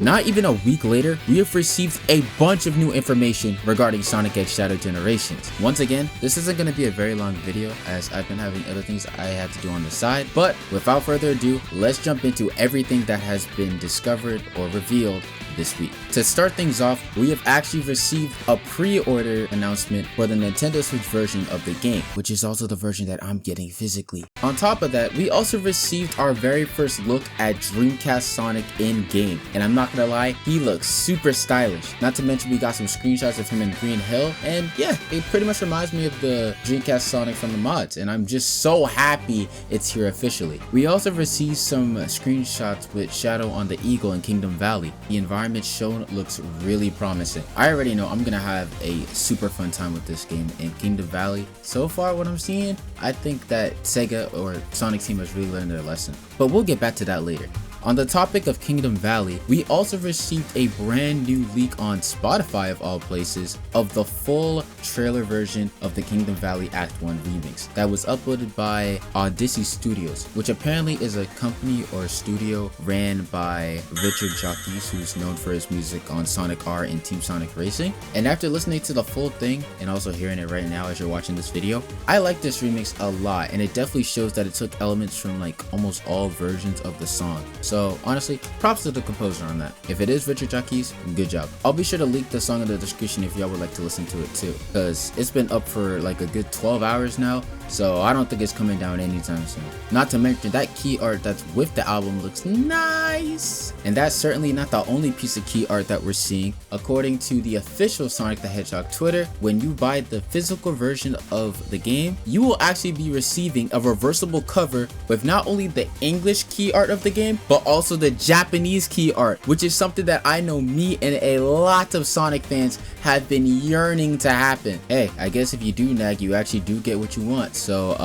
Not even a week later, we have received a bunch of new information regarding Sonic X Shadow Generations. Once again, this isn't going to be a very long video as I've been having other things I had to do on the side, but without further ado, let's jump into everything that has been discovered or revealed this week. To start things off, we have actually received a pre-order announcement for the Nintendo Switch version of the game, which is also the version that I'm getting physically. On top of that, we also received our very first look at Dreamcast Sonic in-game, and I'm not gonna lie, he looks super stylish. Not to mention we got some screenshots of him in Green Hill, and yeah, it pretty much reminds me of the Dreamcast Sonic from the mods, and I'm just so happy it's here officially. We also received some screenshots with Shadow on the Eagle in Kingdom Valley. The environment shown looks really promising. I already know I'm gonna have a super fun time with this game in Kingdom Valley. So far what I'm seeing, I think that Sega or Sonicteam has really learned their lesson, but we'll get back to that later. On the topic of Kingdom Valley, we also received a brand new leak on Spotify of all places of the full trailer version of the Kingdom Valley Act 1 remix that was uploaded by Odyssey Studios, which apparently is a company or studio ran by Richard Jacques, who's known for his music on Sonic R and Team Sonic Racing. And after listening to the full thing and also hearing it right now as you're watching this video, I like this remix a lot, and it definitely shows that it took elements from like almost all versions of the song. So honestly, props to the composer on that. If it is Richard Jacques, good job. I'll be sure to link the song in the description if y'all would like to listen to it too, because it's been up for like a good 12 hours now, so I don't think it's coming down anytime soon. Not to mention that key art that's with the album looks nice. And that's certainly not the only piece of key art that we're seeing. According to the official Sonic the Hedgehog Twitter, when you buy the physical version of the game, you will actually be receiving a reversible cover with not only the English key art of the game, but also the Japanese key art, which is something that I know me and a lot of Sonic fans have been yearning to happen. Hey, I guess if you do nag, you actually do get what you want. So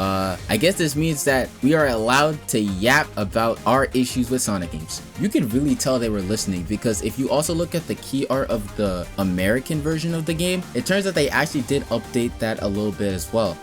I guess this means that we are allowed to yap about our issues with Sonic games. You can really tell they were listening, because if you also look at the key art of the American version of the game, it turns out they actually did update that a little bit as well.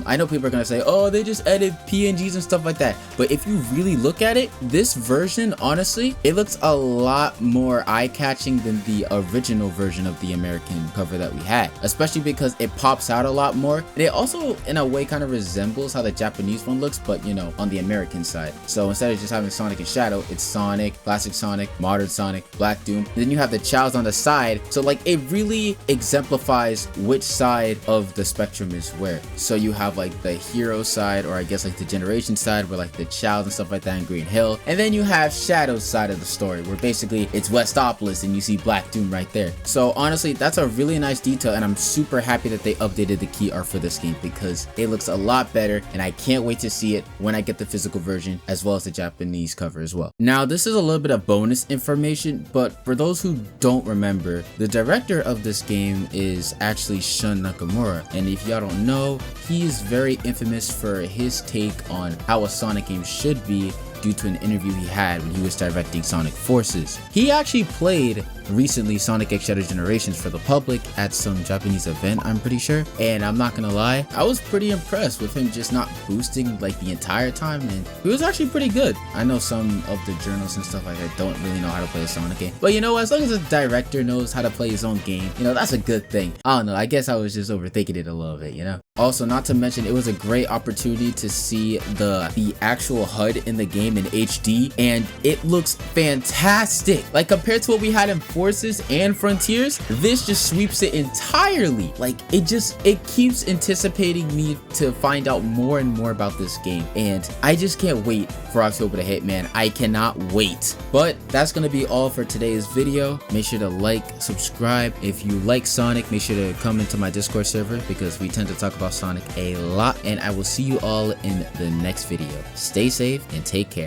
I know people are gonna say, oh, they just added PNGs and stuff like that, but if you really look at it, this version, honestly, it looks a lot more eye-catching than the original version of the American cover that we had, especially because it pops out a lot more. And it also in a way kind of resembles how the Japanese one looks, but you know, on the American side. So instead of just having Sonic and Shadow, it's Sonic, Classic Sonic, Modern Sonic, Black Doom, and then you have the Chows on the side. So like it really exemplifies which side of the spectrum is where. So you have like the hero side, or I guess like the generation side, where like the Chows and stuff like that in Green Hill, and then you have Shadow's side of the story, where basically it's Westopolis and you see Black Doom right there. So honestly, that's a really nice detail, and I'm super happy that they updated the key art for this game because it looks a lot better, and I can't wait to see it when I get the physical version as well as the Japanese cover as well. Now this is a little bit of bonus information, but for those who don't remember, the director of this game is actually Shun Nakamura, and if y'all don't know, he is very infamous for his take on how a Sonic game should be due to an interview he had when he was directing Sonic Forces. He actually played recently Sonic X Shadow Generations for the public at some Japanese event, I'm pretty sure, and I'm not gonna lie, I was pretty impressed with him just not boosting like the entire time, and he was actually pretty good. I know some of the journalists and stuff like that don't really know how to play a Sonic game, but you know, as long as the director knows how to play his own game, you know, that's a good thing. I don't know, I guess I was just overthinking it a little bit, you know? Also, not to mention, it was a great opportunity to see the actual HUD in the game in HD, and it looks fantastic. Like compared to what we had in Forces and Frontiers, this just sweeps it entirely. Like it keeps anticipating me to find out more and more about this game, and I just can't wait for October to hit, man. I cannot wait. But that's gonna be all for today's video. Make sure to like, subscribe. If you like Sonic, make sure to come into my Discord server because we tend to talk about Sonic a lot, and I will see you all in the next video. Stay safe and take care.